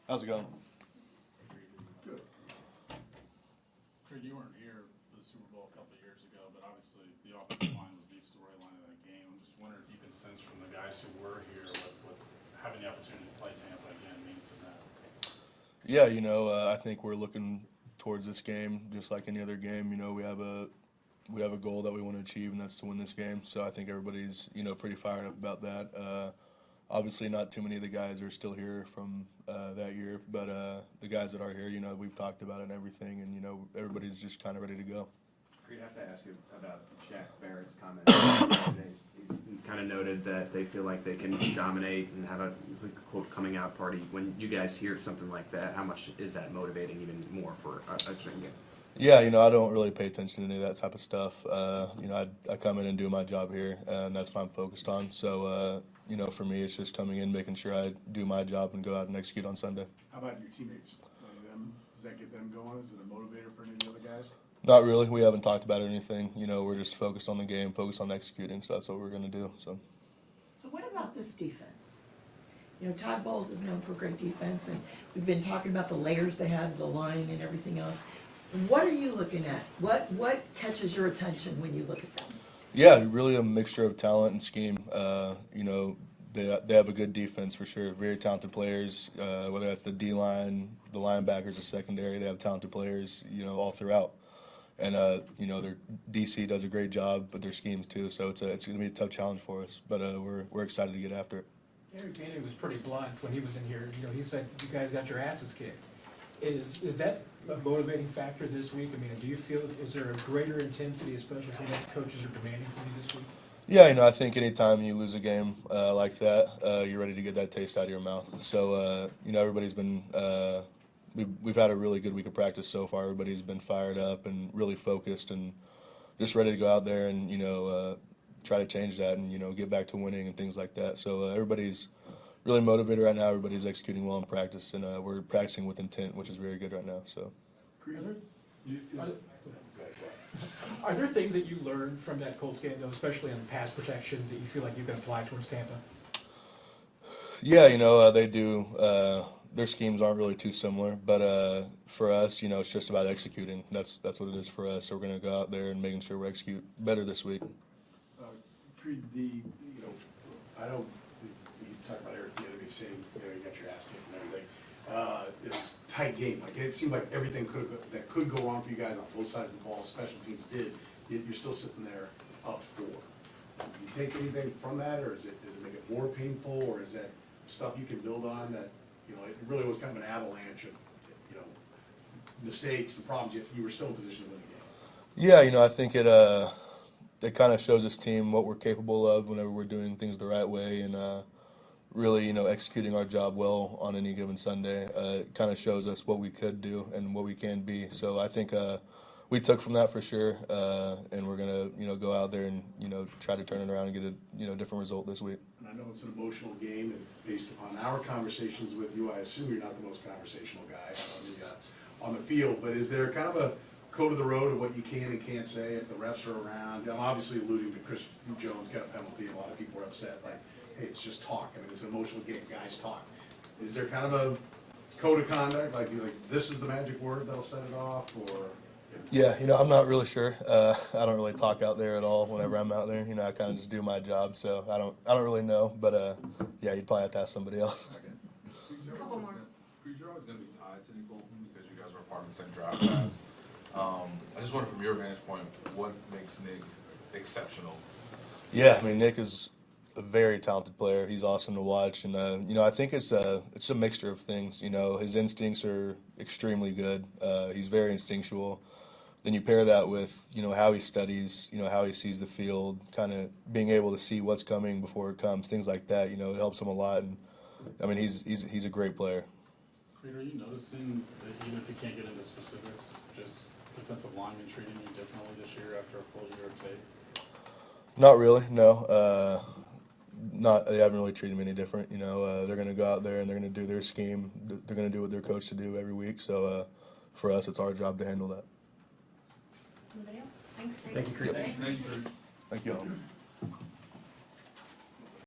How's it going? Good. Creed, you weren't here for the Super Bowl a couple of years ago, but obviously the offensive line was the storyline of that game. I'm just wondering if you can sense from the guys who were here what having the opportunity to play Tampa again means to them. Yeah, I think we're looking towards this game just like any other game. We have a goal that we want to achieve, and that's to win this game. So I think everybody's pretty fired up about that. Obviously, not too many of the guys are still here from that year, but the guys that are here, we've talked about it and everything, and everybody's just kind of ready to go. Creed, I have to ask you about Jack Barrett's comment. He's kind of noted that they feel like they can dominate and have a quote coming out party. When you guys hear something like that, how much is that motivating even more for a certain game? Yeah, I don't really pay attention to any of that type of stuff. I come in and do my job here, and that's what I'm focused on. So, for me, it's just coming in, making sure I do my job and go out and execute on Sunday. How about your teammates? Does that get them going? Is it a motivator for any of the other guys? Not really. We haven't talked about anything. We're just focused on the game, focused on executing, so that's what we're going to do. So what about this defense? Todd Bowles is known for great defense, and we've been talking about the layers they have, the line and everything else. What are you looking at? What catches your attention when you look at them? Yeah, really a mixture of talent and scheme. They have a good defense for sure. Very talented players, whether that's the D-line, the linebackers, the secondary. They have talented players, all throughout. And, their DC does a great job, but their schemes too. So it's going to be a tough challenge for us. But we're excited to get after it. Gary Gainey was pretty blunt when he was in here. He said, you guys got your asses kicked. Is that a motivating factor this week? I mean, do you feel, is there a greater intensity, especially from what coaches are demanding from you this week? Yeah, I think anytime you lose a game like that, you're ready to get that taste out of your mouth. So, everybody's been we've had a really good week of practice so far. Everybody's been fired up and really focused and just ready to go out there and, try to change that and, get back to winning and things like that. So everybody's really motivated right now. Everybody's executing well in practice, and we're practicing with intent, which is very good right now. So. Are there things that you learned from that Colts game, though, especially on pass protection, that you feel like you can apply towards Tampa? Yeah, they do. Their schemes aren't really too similar, but for us, it's just about executing. That's what it is for us. So we're going to go out there and making sure we execute better this week. Creed, I know you talked about Eric the other day saying, you got your ass kicked and everything. It was a tight game. Like, it seemed like everything that could go wrong for you guys on both sides of the ball, special teams did. Yet you're still sitting there up 4. Do you take anything from that, or does it make it more painful, or is that stuff you can build on that, it really was kind of an avalanche of, mistakes and problems, yet you were still in position to win the game? Yeah, I think it kind of shows this team what we're capable of whenever we're doing things the right way and really, executing our job well on any given Sunday. It kind of shows us what we could do and what we can be. So I think we took from that for sure, and we're going to, go out there and, try to turn it around and get a, different result this week. And I know it's an emotional game, and based upon our conversations with you, I assume you're not the most conversational guy on the field, but is there kind of a code of the road of what you can and can't say if the refs are around? I'm obviously alluding to Chris Jones got a penalty, and a lot of people are upset, like, hey, it's just talk. I mean, it's an emotional game, guys talk. Is there kind of a code of conduct, like this is the magic word that'll set it off, or? Yeah, I'm not really sure. I don't really talk out there at all whenever I'm out there. I kind of just do my job, so I don't really know. But yeah, you'd probably have to ask somebody else. Okay. A couple more. Creed, you're always going to be tied to Nick Bolton because you guys were part of the same draft class. I just wonder, from your vantage point, what makes Nick exceptional? Yeah, I mean, Nick is a very talented player. He's awesome to watch, and I think it's a mixture of things. His instincts are extremely good. He's very instinctual. Then you pair that with how he studies, how he sees the field, kind of being able to see what's coming before it comes, things like that. It helps him a lot, and I mean he's a great player. Creed, are you noticing that even if you can't get into specifics, just defensive linemen treating you differently this year after a full year of tape? Not really, no. They haven't really treated me any different. They're going to go out there and they're going to do their scheme. They're going to do what they're coached to do every week. So for us, it's our job to handle that. Anybody else? Thanks, Creed. Thank you, Creed. Yep. Thank you all.